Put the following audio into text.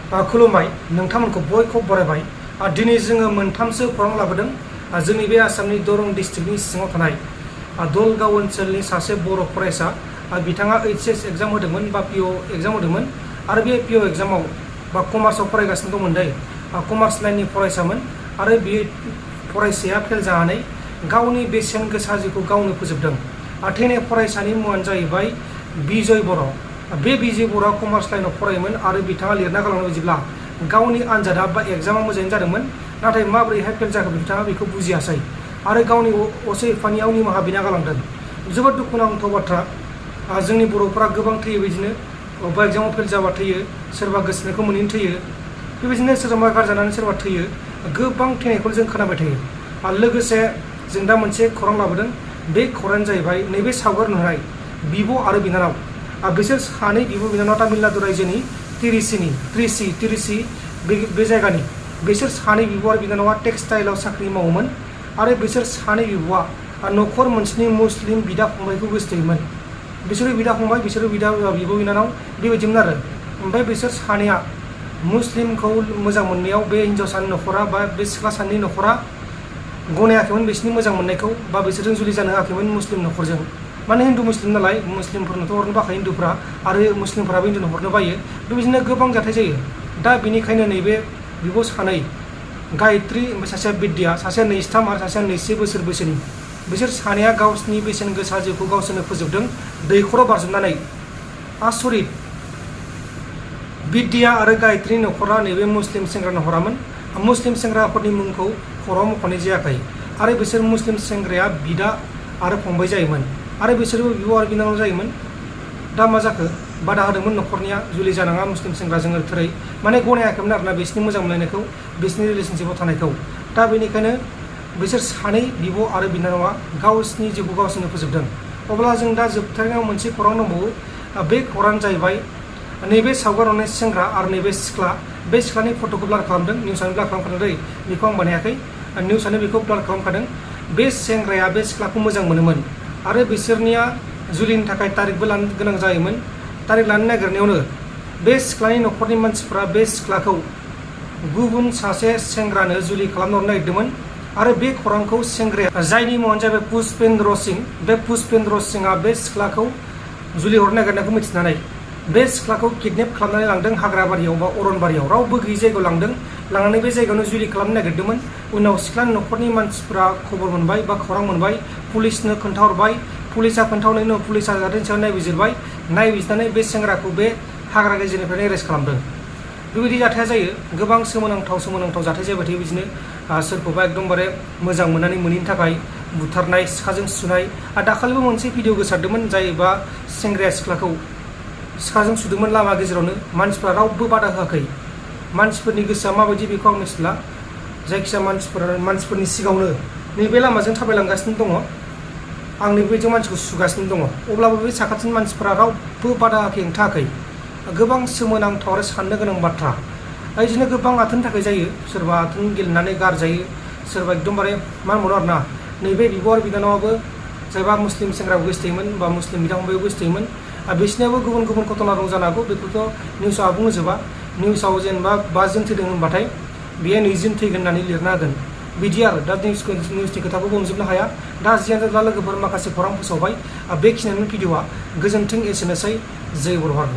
खुलुमबाय नोंथांमोनखौ बयखौबो बरायबाय। दिनै जोङो मोनथामसो खौरां लाबोदों। जोंनि बे आसामनि दरं डिस्ट्रिक्टनि सिङाव थानाय दलगाव ओनसोलनि सासे बर' फरायसा बिथाङा HS एग्जाम होदोंमोन बा PO एग्जाम होदोंमोन आरो बे PO एग्जामाव बा कमार्सआव फरायगासिनो दंमोन दै कमार्स लाइननि फरायसामोन आरो बे फरायसाया फेल जानानै गावनि बेसेन गोसा जिउखौ गावनो फोजोबदों। थैनाय फरायसानि मुङानो जाहैबाय बिजय बर'। बे बिजय बर'आ कमार्स लाइनाव फरायोमोन आरो बिथाङा लिरना गालांनाय बायदिब्ला गावनि आनजादा बा एग्जामा मोजाङै जादोंमोन, नाथाय माबोरैहाय फेल जाखो बिथाङा बेखौ बुजियासै आरो गावनि असे एफानियाव निमाहा बिना गालांदों। जोबोद दुखुनांथाव बाथ्रा। जोंनि बर'फोरा गोबां थैयो बिदिनो, अबेबा एग्जामाव फेल जाबा थैयो, सोरबा गोसोनायखौ मोनैनो थैयो, बेबायदिनो सोरबा गारजानानै सोरबा थैयो, गोबां थैनायखौ जों खोनाबाय थायो। लोगोसे जों दा मोनसे खौरां लाबोदों। बे खौराङानो जाहैबाय नैबे सावगारि नुनाय बिब' आरो बिनानाव। बिसोर सानै बिब' बिनानाव तामिलनाडु रायजोनि त्रिची बे जायगानि। बिसोर सानै बिब' आरो बिनानावा टेक्सटाइलाव साख्रि मावोमोन आरो बिसोर सानै बिब'आ न'खर मोनसेनि मुस्लिम बिदा फंबायखौ गोसोथोयोमोन। बिसोरो बिदा फंबाय, बिसोरो बिब' बिनानाव बेबायदिमोन आरो। ओमफ्राय बिसोर सानैया मुस्लिमखौ मोजां मोननायाव बे हिन्जावसानि न'खरा बा बे सिख्ला सानैनि न'खरा गनायाखैमोन बिसोरनि मोजां मोननायखौ, बा बिसोरजों जुलि जानो होआखैमोन मुस्लिम न'खरजों। माने हिन्दु मुस्लिम नालाय, मुस्लिमफोरनोथ' हरनो बाखायो हिन्दुफ्रा, आरो मुस्लिमफोराबो हिन्दुनो हरनो बायो। बेबायदिनो गोबां जाथाय जायो। दा बेनिखायनो नैबे बिब' सानै गायत्री, ओमफ्राय सासेया बिद्या, सासेया 23 आरो सासेया 21 बोसोर बैसोनि। बिसोर सानैया गावसिनि बेसेन गोसा जिउखौ गावसोरनो फोजोबदों दैखराव बारजुमनानै। आसरित। बिद्या आरो गायत्रीनि न'खरा नैबे मुस्लिम सेंग्रानो हरामोन। मुस्लिम सेंग्राफोरनि मुंखौ खौरां मख'नाय जायाखै आरो बिसोर मुस्लिम सेंग्राया बिदा आरो फंबाय जायोमोन आरो बिसोरबो बिब' आरो बिनानाव जायोमोन। दा मा जाखो? बादा होदोंमोन न'खरनिया, जुलि जानाङा मुस्लिम सेंग्राजों ओरैथोरै, माने गनायाखैमोन आरोना बिसोरनि मोजां मोनलायनायखौ, बिसोरनि रिलेसनशिपआव थानायखौ। दा बेनिखायनो बिसोर सानै बिब' आरो बिनानावा गावसिनि जिउखौ गावसोरनो फोजोबदों। अब्ला जों दा जोबथारनायाव मोनसे खौरां दंबावो। बे खौराङानो जाहैबाय नैबे सावगारि नुनाय सेंग्रा आरो नैबे सिख्ला। बे सिख्लानि फट'खौ ब्लार खालामदों, निउसआनो ब्लार खालामखादों दै, बेखौ आं बानायाखै, निउसआनो बेखौ ब्लार खालामखादों। बे सेंग्राया बे सिख्लाखौ मोजां मोनोमोन आरो बिसोरनिया जुलिनि थाखाय तारिखबो लानो गोनां जायोमोन। तारिख लानो नागिरनायावनो बे सिख्लानि न'खरनि मानसिफ्रा बे सिख्लाखौ गुबुन सासे सेंग्रानो जुलि खालामनो हरनो नागिरदोंमोन आरो बे खौरांखौ सेंग्राया, जायनि मुङानो जाबाय पुष्पेन्द्र सिं, बे पुष्पेन्द्र सिंआ बे सिख्लाखौ जुलि हरनो नागिरनायखौ मिथिनानै बे सिख्लाखौ किडनेप खालामनानै लांदों हाग्राबारियाव बा अरनबारियाव, रावबो गैयि जायगायाव लांदों। लांनानै बे जायगायावनो जुलि खालामनो नागिरदोंमोन। उनाव सिख्लानि न'खरनि मानसिफ्रा खबर मोनबाय बा खौरां मोनबाय, पुलिसनो खोन्थाहरबाय। पुलिसा खोन्थाहरनायनि उनाव पुलिसा जाथायनि सायाव नायबिजिरबाय। नायबिजिरनानै बे सेंग्राखौ बे हाग्रा गेजेरनिफ्रायनो एरेस्ट खालामदों। बेबायदि जाथाया जायो। गोबां सोमोनांथाव जाथाय जाबाय थायो बिदिनो। सोरखौबा एकदमबारे मोजां मोननानै मोनैनि थाखाय बुथारनाय, सिखाजों सुनाय। दाखालिबो मोनसे भिडिअ गोसारदोंमोन, जायबा सेंग्राया सिखाजों सुदोंमोन लामा गेजेरावनो। मानसिफ्रा रावबो बादा होआखै। मानसिफोरनि गोसोआ माबायदि बेखौ आं मिथिला। जायखिजाया मानसिफोरनि सिगाङावनो नैबे लामाजों थाबायलांगासिनो दङ, आं नैबेबायदियाव मानसिखौ सुगासिनो दङ, अब्लाबो बे साखाथिनि मानसिफ्रा रावबो बादा होआखै, हेंथायाखै। गोबां सोमोनांथाव आरो साननो गोनां बाथ्रा। बिदिनो गोबां आथोननि थाखाय जायो। सोरबा आथोन गेलेनानै गारजायो, सोरबा एकदमबारे मा होनबावनो आरोना। नैबे बिब' आरो बिनानावाबो जायबा मुस्लिम सेंग्राखौ गोसोथोयोमोन बा मुस्लिम बिदा फंबायखौ गोसोथोयोमन, बिसोरनियाबो गुबुन गुबुन घटना दं जानो हागौ। बेखौथ' निउसआव आबुं होजोबा। निउसआव जेनेबा 5 जन थैदों होनबाथाय बेयो 20 जन थैगोन होननानै लिरना होगोन, बिदि आरो। दा निउसनि खोथाखौ बुंजोबनो हाया। दा जियानो जादोला लोगोफोर माखासे खौरां फोसावबाय। बेखिनियानो भिडिअआ। गोजोन्थों, एसेनोसै। जय बर' हारि।